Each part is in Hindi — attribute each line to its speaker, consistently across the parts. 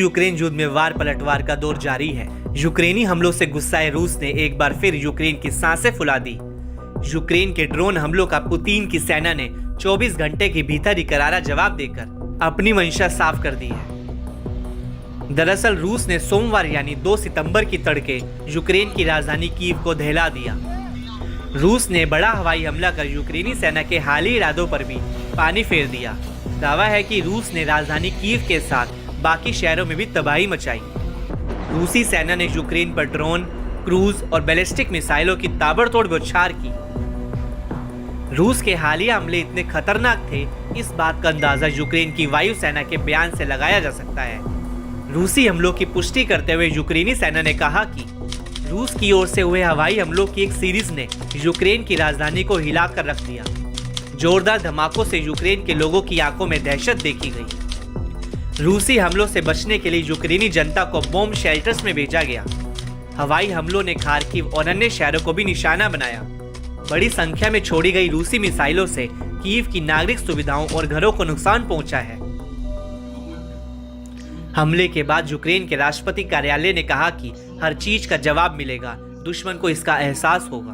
Speaker 1: यूक्रेन युद्ध में वार पलटवार का दौर जारी है। यूक्रेनी हमलों से गुस्साए रूस ने एक बार फिर यूक्रेन की सांसें फुला दी। यूक्रेन के ड्रोन हमलों का पुतिन की सेना ने 24 घंटे के भीतर ही करारा जवाब देकर अपनी मंशा साफ कर दी है। दरअसल रूस ने सोमवार यानी 2 सितंबर की तड़के यूक्रेन की राजधानी कीव को दहला दिया। रूस ने बड़ा हवाई हमला कर यूक्रेनी सेना के हाली इरादों पर भी पानी फेर दिया। दावा है कि रूस ने राजधानी कीव के साथ बाकी शहरों में भी तबाही मचाई। रूसी सेना ने यूक्रेन पर ड्रोन, क्रूज और बैलिस्टिक मिसाइलों की ताबड़तोड़ बौछार की। रूस के हालिया हमले इतने खतरनाक थे, इस बात का अंदाजा यूक्रेन की वायु सेना के बयान से लगाया जा सकता है। रूसी हमलों की पुष्टि करते हुए यूक्रेनी सेना ने कहा कि रूस की ओर से हुए हवाई हमलों की एक सीरीज ने यूक्रेन की राजधानी को हिलाकर रख दिया। जोरदार धमाकों से यूक्रेन के लोगों की आंखों में दहशत देखी गई। रूसी हमलों से बचने के लिए यूक्रेनी जनता को बॉम्ब शेल्टर्स में भेजा गया। हवाई हमलों ने खार्किव और अन्य शहरों को भी निशाना बनाया। बड़ी संख्या में छोड़ी गई रूसी मिसाइलों से कीव की नागरिक सुविधाओं और घरों को नुकसान पहुंचा है। हमले के बाद यूक्रेन के राष्ट्रपति कार्यालय ने कहा कि हर चीज का जवाब मिलेगा, दुश्मन को इसका एहसास होगा।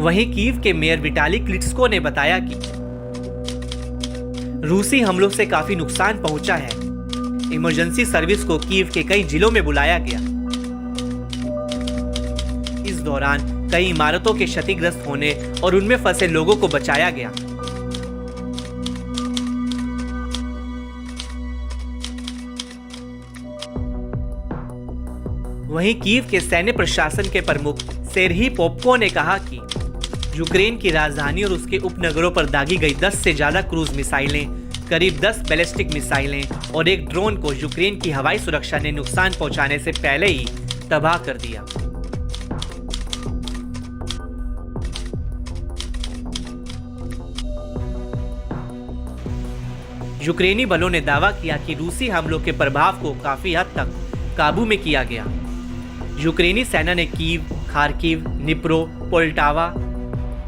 Speaker 1: वहीं कीव के मेयर विटाली क्लिट्स्को ने बताया कि रूसी हमलों से काफी नुकसान पहुंचा है। इमरजेंसी सर्विस को कीव के कई जिलों में बुलाया गया। इस दौरान कई इमारतों के क्षतिग्रस्त होने और उनमें फंसे लोगों को बचाया गया। वहीं कीव के सैन्य प्रशासन के प्रमुख सेर्ही पोप्को ने कहा कि यूक्रेन की राजधानी और उसके उपनगरों पर दागी गई 10 से ज्यादा क्रूज मिसाइलें, करीब 10 बैलिस्टिक मिसाइलें और एक ड्रोन को यूक्रेन की हवाई सुरक्षा ने नुकसान पहुंचाने से पहले ही तबाह कर दिया। यूक्रेनी बलों ने दावा किया कि रूसी हमलों के प्रभाव को काफी हद तक काबू में किया गया। यूक्रेनी सेना ने Kyiv, Kharkiv, Dnipro, Poltava,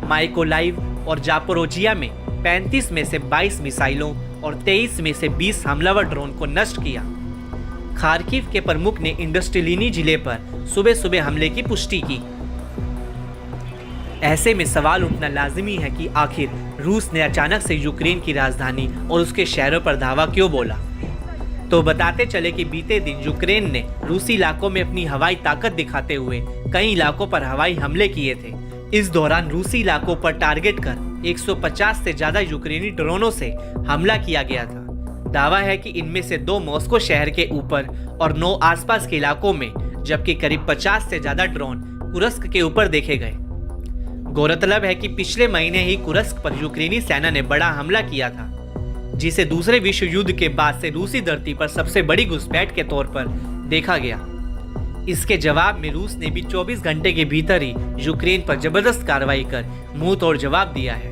Speaker 1: Mykolaiv और जापोरोजिया में 35 में से 22 मिसाइलों और 23 में से 20 हमलावर ड्रोन को नष्ट किया। खार्किव के प्रमुख ने इंडस्ट्रियलिनी जिले पर सुबह सुबह हमले की पुष्टि की। ऐसे में सवाल उठना लाजिमी है कि आखिर रूस ने अचानक से यूक्रेन की राजधानी और उसके शहरों पर धावा क्यों बोला। तो बताते चले कि बीते दिन यूक्रेन ने रूसी इलाकों में अपनी हवाई ताकत दिखाते हुए कई इलाकों पर हवाई हमले किए थे। इस दौरान रूसी इलाकों पर टारगेट कर 150 से ज्यादा यूक्रेनी ड्रोनों से हमला किया गया था। दावा है कि इनमें से 2 मॉस्को शहर के ऊपर और 9 आसपास के इलाकों में, जबकि करीब 50 से ज्यादा ड्रोन कुर्स्क के ऊपर देखे गए। गौरतलब है कि पिछले महीने ही कुर्स्क पर यूक्रेनी सेना ने बड़ा हमला किया था, जिसे दूसरे विश्व युद्ध के बाद से रूसी धरती पर सबसे बड़ी घुसपैठ के तौर पर देखा गया। इसके जवाब में रूस ने भी 24 घंटे के भीतर ही यूक्रेन पर जबरदस्त कार्रवाई कर मुंह तोड़ जवाब दिया है।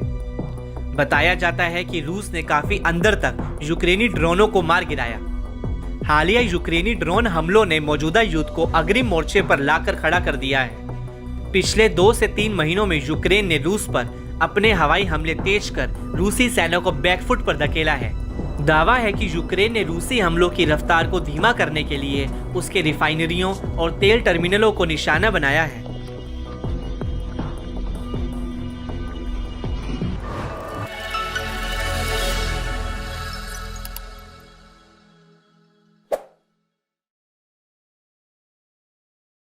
Speaker 1: बताया जाता है कि रूस ने काफी अंदर तक यूक्रेनी ड्रोनों को मार गिराया। हालिया यूक्रेनी ड्रोन हमलों ने मौजूदा युद्ध को अग्रिम मोर्चे पर लाकर खड़ा कर दिया है। पिछले 2 से 3 महीनों में यूक्रेन ने रूस पर अपने हवाई हमले तेज कर रूसी सेना को बैकफुट पर धकेला है। दावा है कि यूक्रेन ने रूसी हमलों की रफ्तार को धीमा करने के लिए उसके रिफाइनरियों और तेल टर्मिनलों को निशाना बनाया है।